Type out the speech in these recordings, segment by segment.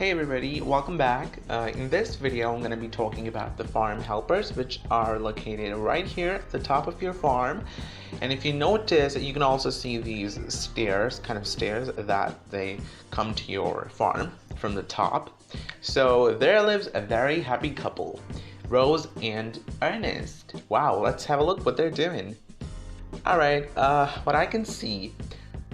Hey everybody, welcome back. In this video I'm going to be talking about the farm helpers, which are located right here at the top of your farm. And if you notice, you can also see these stairs, that they come to your farm from the top. So there lives a very happy couple, Rose and Ernest. Wow, let's have a look what they're doing. Alright, what I can see,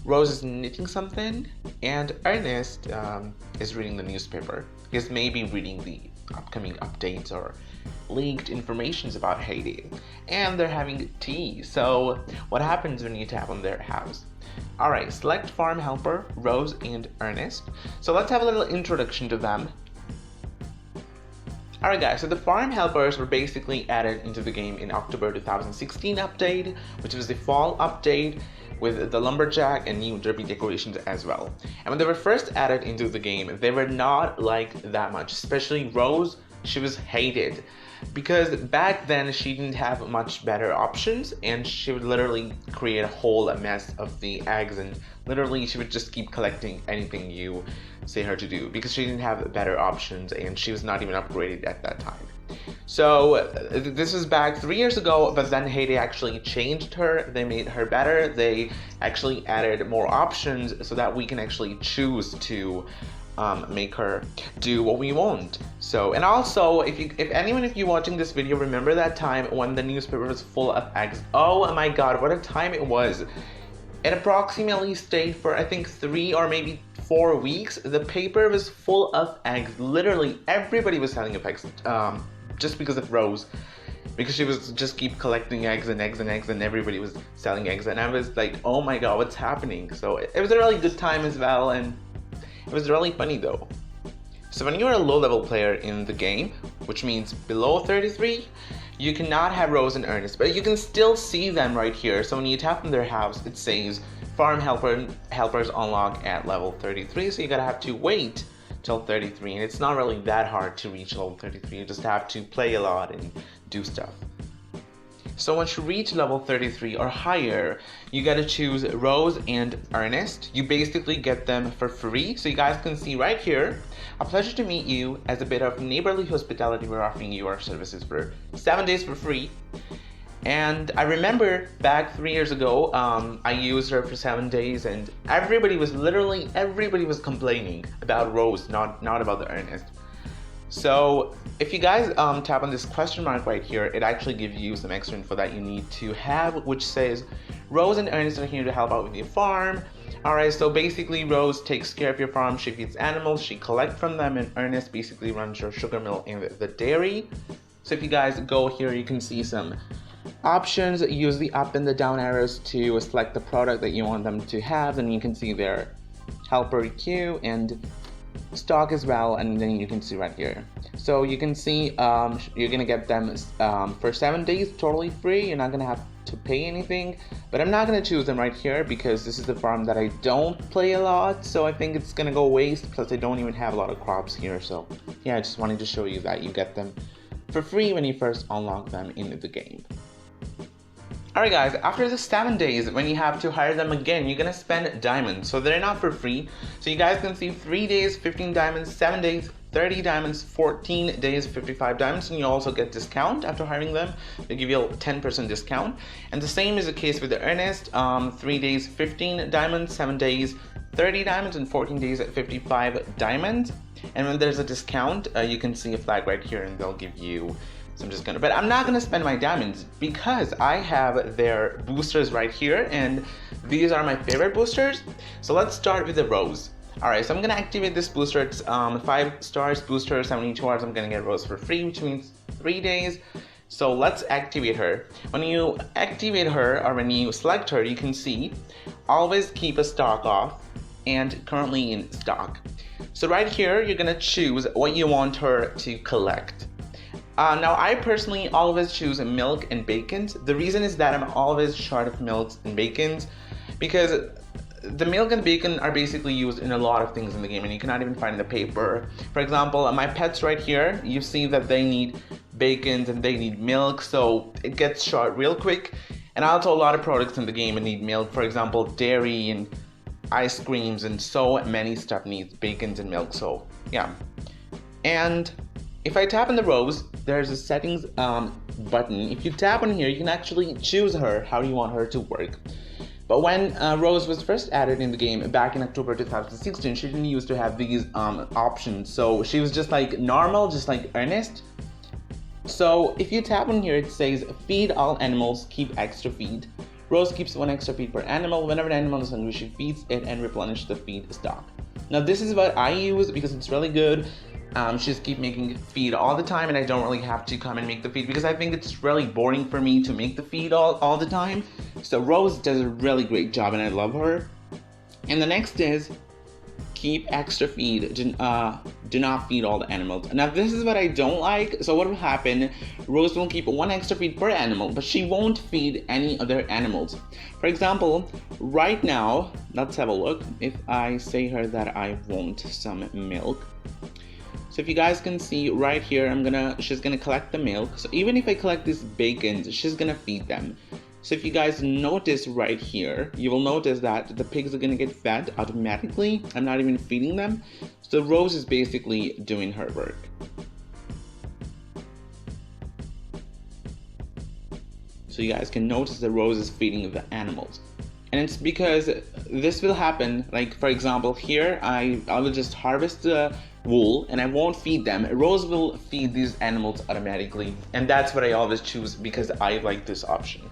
Rose is knitting something, and Ernest is reading the newspaper. He's maybe reading the upcoming updates or leaked informations about Haiti. And they're having tea. So what happens when you tap on their house? Alright, select farm helper, Rose and Ernest. So let's have a little introduction to them. Alright guys, so the farm helpers were basically added into the game in October 2016 update, which was the fall update with the lumberjack and new derby decorations as well. And when they were first added into the game, they were not liked that much, especially Rose. She was hated because back then she didn't have much better options, and she would literally create a whole mess of the eggs, and literally she would just keep collecting anything you say her to do because she didn't have better options and she was not even upgraded at that time. So this was back 3 years ago, but then Haiti actually changed her. They made her better. They actually added more options so that we can actually choose to make her do what we want. So, and also, if anyone of you watching this video remember that time when the newspaper was full of eggs, oh my god, what a time it was. It approximately stayed for I think 3 or maybe 4 weeks. The paper was full of eggs. Literally everybody was selling eggs, just because of Rose, because she was just keep collecting eggs and eggs and eggs, and everybody was selling eggs, and I was like, oh my god, what's happening? So it was a really good time as well, and it was really funny though. So when you're a low-level player in the game, which means below 33, you cannot have Rose and Ernest, but you can still see them right here. So when you tap on their house, it says farm helpers unlock at level 33, so you gotta have to wait till 33, and it's not really that hard to reach level 33. You just have to play a lot and do stuff. So once you reach level 33 or higher, you gotta choose Rose and Ernest. You basically get them for free. So you guys can see right here, a pleasure to meet you. As a bit of neighborly hospitality, we're offering you our services for 7 days for free. And I remember back 3 years ago, I used her for 7 days, and everybody was complaining about Rose, not about the Ernest. So if you guys tap on this question mark right here, it actually gives you some extra info that you need to have, which says Rose and Ernest are here to help out with your farm. Alright, so basically Rose takes care of your farm, she feeds animals, she collects from them, and Ernest basically runs your sugar mill and the dairy. So if you guys go here, you can see some options. Use the up and the down arrows to select the product that you want them to have, and you can see their helper queue and stock as well, and then you can see right here. So you can see you're gonna get them for 7 days totally free. You're not gonna have to pay anything, but I'm not gonna choose them right here because this is the farm that I don't play a lot, so I think it's gonna go waste, plus I don't even have a lot of crops here. So yeah, I just wanted to show you that you get them for free when you first unlock them in the game. Alright guys, after the 7 days, when you have to hire them again, you're gonna spend diamonds. So they're not for free. So you guys can see 3 days, 15 diamonds, 7 days, 30 diamonds, 14 days, 55 diamonds, and you also get discount after hiring them. They give you a 10% discount. And the same is the case with the Ernest. 3 days, 15 diamonds, 7 days, 30 diamonds, and 14 days at 55 diamonds. And when there's a discount, you can see a flag right here, and they'll give you some discount. But I'm not gonna spend my diamonds because I have their boosters right here, and these are my favorite boosters. So let's start with the Rose. Alright, so I'm gonna activate this booster. It's 5 stars booster, 72 hours. I'm gonna get Rose for free, which means 3 days. So let's activate her. When you activate her, or when you select her, you can see always keep a stock off and currently in stock. So right here, you're gonna choose what you want her to collect. Now I personally always choose milk and bacons. The reason is that I'm always short of milks and bacons because the milk and bacon are basically used in a lot of things in the game, and you cannot even find the paper. For example, my pets right here, you see that they need bacons and they need milk, so it gets short real quick. And also a lot of products in the game need milk. For example, dairy and ice creams and so many stuff needs bacons and milk. So Yeah. And if I tap on the Rose, there's a settings button. If you tap on here, you can actually choose her, how you want her to work. But when Rose was first added in the game back in October 2016, she didn't used to have these options. So she was just like normal, just like Ernest. So if you tap on here, it says feed all animals, keep extra feed. Rose keeps 1 extra feed per animal. Whenever an animal is hungry, she feeds it and replenishes the feed stock. Now this is what I use because it's really good. She just keep making feed all the time, and I don't really have to come and make the feed because I think it's really boring for me to make the feed all the time. So Rose does a really great job and I love her. And the next is keep extra feed. Do not feed all the animals. Now this is what I don't like. So what will happen, Rose will keep 1 extra feed per animal, but she won't feed any other animals. For example, right now, let's have a look. If I say her that I want some milk. So if you guys can see right here, she's gonna collect the milk. So even if I collect these bacons, she's gonna feed them. So if you guys notice right here, you will notice that the pigs are gonna get fed automatically. I'm not even feeding them. So Rose is basically doing her work. So you guys can notice that Rose is feeding the animals. And it's because this will happen, like for example here, I will just harvest the wool and I won't feed them. Rose will feed these animals automatically, and that's what I always choose because I like this option.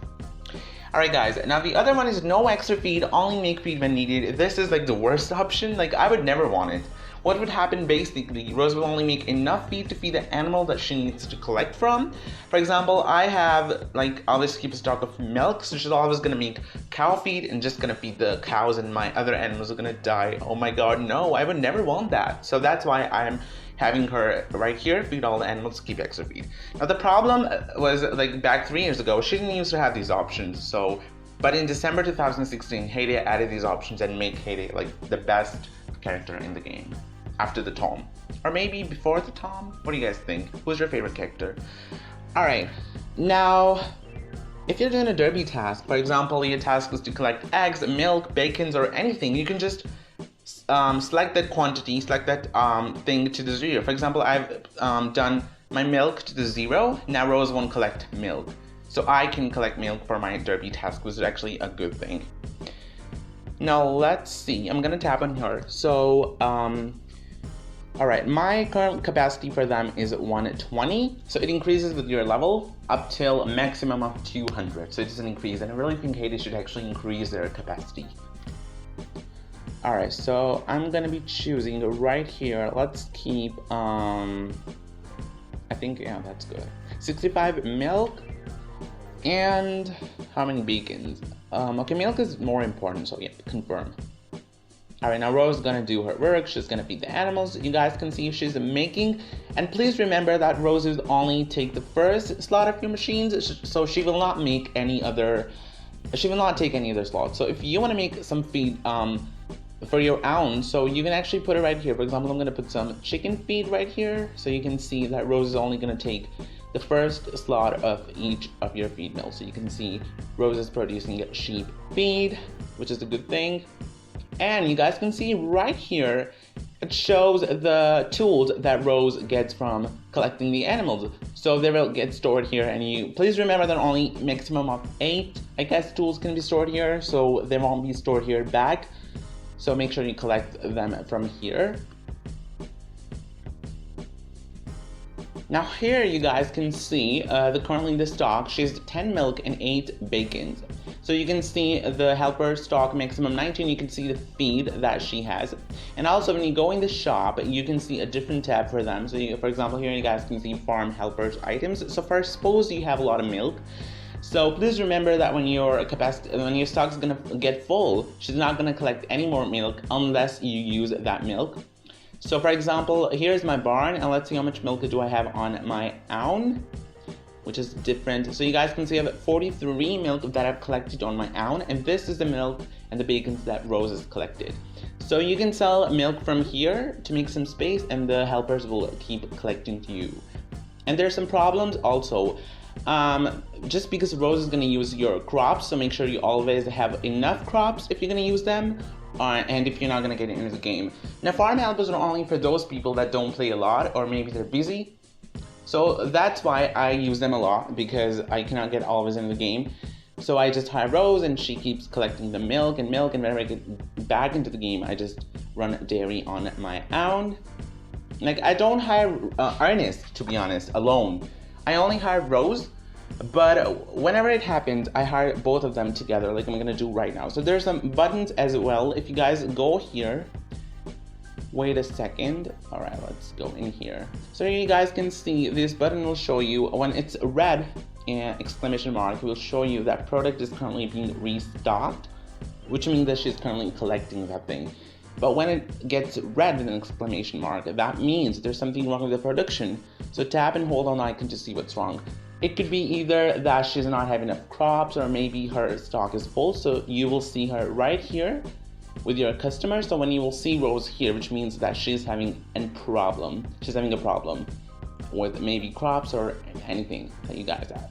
Alright guys, now the other one is no extra feed, only make feed when needed. This is like the worst option, like I would never want it. What would happen basically, Rose will only make enough feed to feed the animal that she needs to collect from. For example, I have always keep a stock of milk, so she's always gonna make cow feed and just gonna feed the cows, and my other animals are gonna die. Oh my god, no, I would never want that. So that's why I'm having her right here, feed all the animals, keep extra feed. Now the problem was like back 3 years ago, she didn't used to have these options. But in December 2016, Heyday added these options and make Heyday like the best character in the game after the Tom, or maybe before the Tom. What do you guys think? Who's your favorite character? All right, now if you're doing a derby task, for example, your task is to collect eggs, milk, bacons, or anything, you can just select that quantity, select that thing to the 0. For example, I've done my milk to the 0. Now Rose won't collect milk, so I can collect milk for my derby task, which is actually a good thing. Now let's see, I'm gonna tap on her. So alright, my current capacity for them is 120, so it increases with your level up till a maximum of 200, so it doesn't increase, and I really think Hades should actually increase their capacity. Alright, so I'm gonna be choosing right here, let's keep, I think, yeah, that's good. 65 milk, and how many bacons? Okay, milk is more important, so yeah, confirm. Alright, now Rose is gonna do her work. She's gonna feed the animals. You guys can see she's making, and please remember that Rose will only take the first slot of your machines, so she will not make any other, she will not take any other slots. So if you want to make some feed for your own, so you can actually put it right here. For example, I'm gonna put some chicken feed right here, so you can see that Rose is only gonna take the first slot of each of your feed mills. So you can see Rose is producing sheep feed, which is a good thing. And you guys can see right here, it shows the tools that Rose gets from collecting the animals. So they will get stored here, and you please remember that only maximum of 8, I guess, tools can be stored here, so they won't be stored here back. So make sure you collect them from here. Now here you guys can see currently the stock, she's 10 milk and 8 bacons. So you can see the helper stock maximum 19, you can see the feed that she has. And also when you go in the shop, you can see a different tab for them. So for example, here you guys can see farm helpers items. So first, suppose you have a lot of milk. So please remember that when your stock is gonna get full, she's not gonna collect any more milk unless you use that milk. So for example, here's my barn, and let's see how much milk do I have on my own, which is different. So you guys can see I have 43 milk that I've collected on my own, and this is the milk and the bacons that Rose has collected. So you can sell milk from here to make some space, and the helpers will keep collecting to you. And there's some problems also. Just because Rose is going to use your crops, so make sure you always have enough crops if you're going to use them, and if you're not gonna get into the game. Now, farm helpers are only for those people that don't play a lot, or maybe they're busy. So that's why I use them a lot, because I cannot get always into the game. So I just hire Rose, and she keeps collecting the milk, and whenever I get back into the game, I just run dairy on my own. Like, I don't hire Ernest, to be honest, alone. I only hire Rose, but whenever it happens, I hire both of them together, like I'm gonna do right now. So there's some buttons as well. If you guys go here, wait a second. All right, let's go in here. So you guys can see this button will show you when it's red, exclamation mark, will show you that product is currently being restocked, which means that she's currently collecting that thing. But when it gets red with an exclamation mark, that means there's something wrong with the production. So tap and hold on the icon to see what's wrong. It could be either that she's not having enough crops, or maybe her stock is full. So you will see her right here with your customer. So when you will see Rose here, which means that she's having a problem. She's having a problem with maybe crops or anything that you guys have.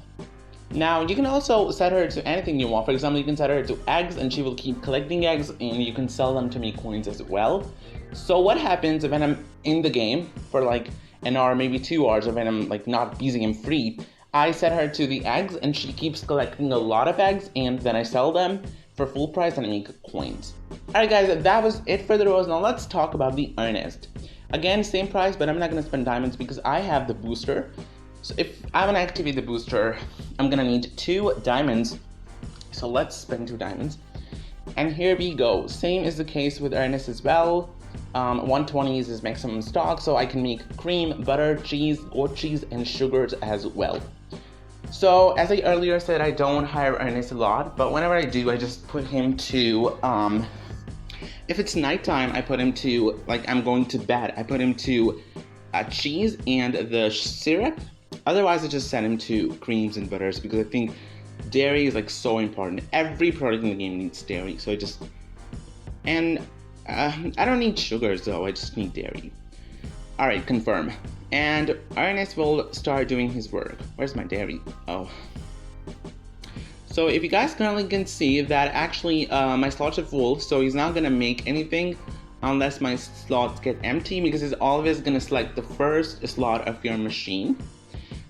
Now, you can also set her to anything you want. For example, you can set her to eggs, and she will keep collecting eggs, and you can sell them to make coins as well. So what happens when I'm in the game for like an hour, maybe 2 hours, or when I'm like not busy and free, I set her to the eggs, and she keeps collecting a lot of eggs, and then I sell them for full price and I make coins. Alright guys, that was it for the Rose. Now let's talk about the Ernest. Again, same price, but I'm not gonna spend diamonds because I have the booster. So if I want to activate the booster, I'm gonna need 2 diamonds. So let's spend 2 diamonds. And here we go. Same is the case with Ernest as well. 120 is his maximum stock, so I can make cream, butter, cheese, goat cheese, and sugars as well. So as I earlier said, I don't hire Ernest a lot, but whenever I do, I just put him to, if it's nighttime, I put him to, like I'm going to bed, I put him to cheese and the syrup. Otherwise, I just set him to creams and butters, because I think dairy is like so important. Every product in the game needs dairy, so I just, and I don't need sugars though, I just need dairy. Alright, confirm. And Ernest will start doing his work. Where's my dairy? Oh. So if you guys currently can see that actually my slots are full, so he's not gonna make anything unless my slots get empty, because he's always gonna select the first slot of your machine.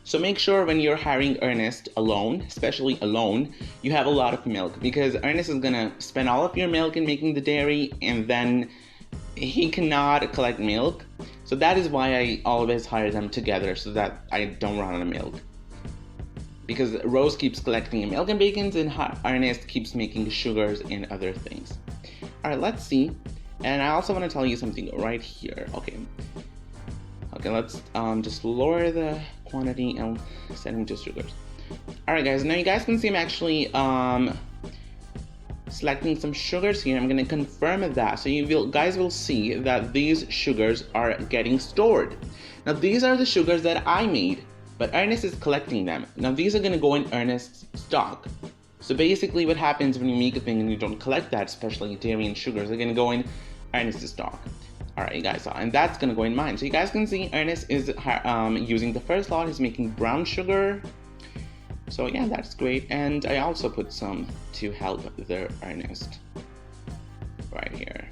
So make sure when you're hiring Ernest alone, especially alone, you have a lot of milk, because Ernest is gonna spend all of your milk in making the dairy, and then he cannot collect milk. So that is why I always hire them together, so that I don't run out of milk. Because Rose keeps collecting milk and bacons, and Ernest keeps making sugars and other things. Alright, let's see. And I also want to tell you something right here. Okay, let's just lower the quantity and set him to sugars. Alright guys, now you guys can see I'm actually selecting some sugars here. I'm going to confirm that, so guys will see that these sugars are getting stored. Now these are the sugars that I made, but Ernest is collecting them. Now these are going to go in Ernest's stock. So basically what happens when you make a thing and you don't collect that, especially dairy and sugars, they're going to go in Ernest's stock. Alright, you guys saw, and that's gonna go in mine. So you guys can see Ernest is using the first lot. He's making brown sugar. So yeah, that's great. And I also put some to help the Ernest right here.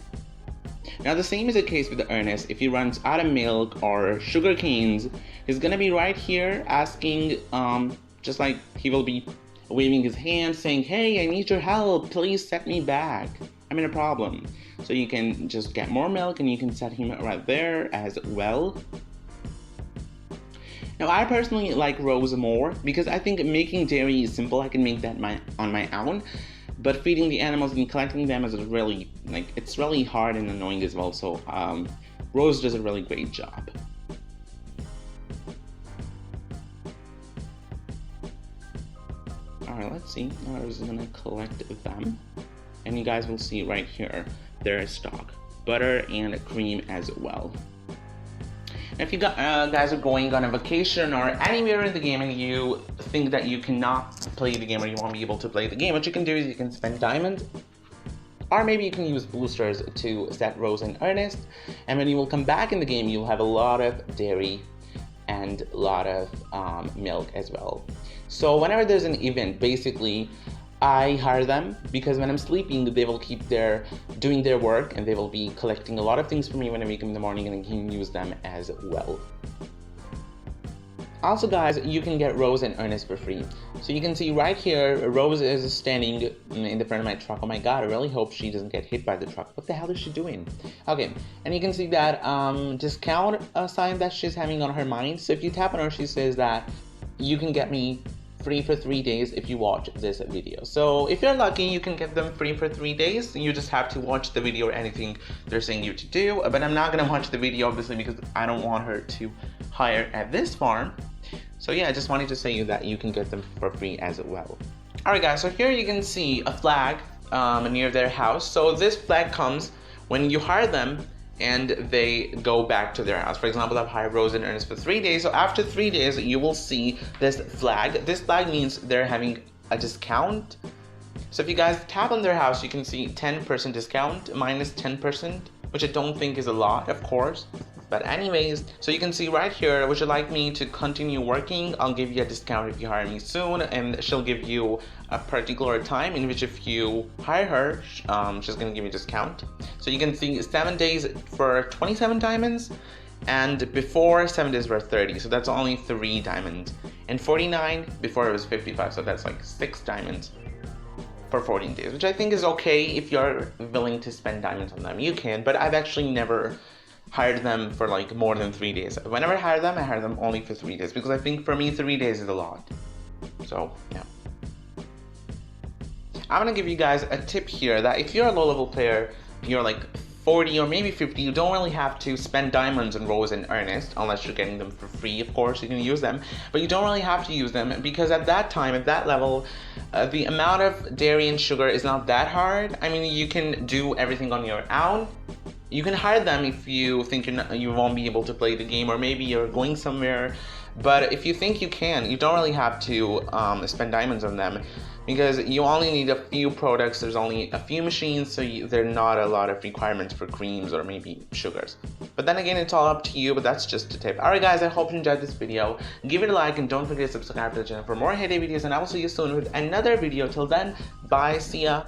Now the same is the case with the Ernest. If he runs out of milk or sugar canes, he's gonna be right here asking, just like he will be waving his hand saying, "Hey, I need your help. Please set me back. I'm in a problem." So you can just get more milk, and you can set him right there as well. Now I personally like Rose more, because I think making dairy is simple. I can make that on my own, but feeding the animals and collecting them is really, like, it's really hard and annoying as well. So Rose does a really great job. Alright, let's see. Rose is gonna collect them, and you guys will see right here their stock, butter and cream as well. Now, if you guys are going on a vacation or anywhere in the game and you think that you cannot play the game, or you won't be able to play the game, what you can do is you can spend diamonds, or maybe you can use boosters to set Rose and Ernest, and when you will come back in the game, you'll have a lot of dairy and a lot of milk as well. So whenever there's an event, basically I hire them because when I'm sleeping, they will keep doing their work, and they will be collecting a lot of things for me when I wake up in the morning, and I can use them as well. Also guys, you can get Rose and Ernest for free. So you can see right here, Rose is standing in the front of my truck. Oh my god, I really hope she doesn't get hit by the truck. What the hell is she doing? Okay, and you can see that discount sign that she's having on her mind. So if you tap on her, she says that you can get me free for 3 days if you watch this video. So if you're lucky, you can get them free for 3 days. You just have to watch the video or anything they're saying you to do. But I'm not gonna watch the video obviously because I don't want her to hire at this farm. So yeah, I just wanted to say you that you can get them for free as well. Alright guys, so here you can see a flag near their house. So this flag comes when you hire them and they go back to their house. For example, I've hired Rose and Ernest for 3 days. So after 3 days, you will see this flag. This flag means they're having a discount. So if you guys tap on their house, you can see 10% discount minus 10%, which I don't think is a lot, of course. But anyways, so you can see right here, would you like me to continue working? I'll give you a discount if you hire me soon, and she'll give you a particular time in which if you hire her, she's gonna give you a discount. So you can see 7 days for 27 diamonds, and before 7 days were 30, so that's only 3 diamonds. And 49, before it was 55, so that's like 6 diamonds for 14 days, which I think is okay if you're willing to spend diamonds on them. You can, but I've actually never hired them for like more than 3 days. Whenever I hire them only for 3 days because I think for me 3 days is a lot. So yeah, I'm gonna give you guys a tip here that if you're a low-level player, you're like 40 or maybe 50, you don't really have to spend diamonds on Rose and Ernest unless you're getting them for free. Of course you can use them, but you don't really have to use them because at that time, at that level, the amount of dairy and sugar is not that hard. I mean, you can do everything on your own. You can hire them if you think you won't be able to play the game, or maybe you're going somewhere. But if you think you can, you don't really have to spend diamonds on them because you only need a few products. There's only a few machines, so there are not a lot of requirements for creams or maybe sugars. But then again, it's all up to you, but that's just a tip. Alright guys, I hope you enjoyed this video. Give it a like and don't forget to subscribe to the channel for more heyday videos, and I will see you soon with another video. Till then, bye, see ya.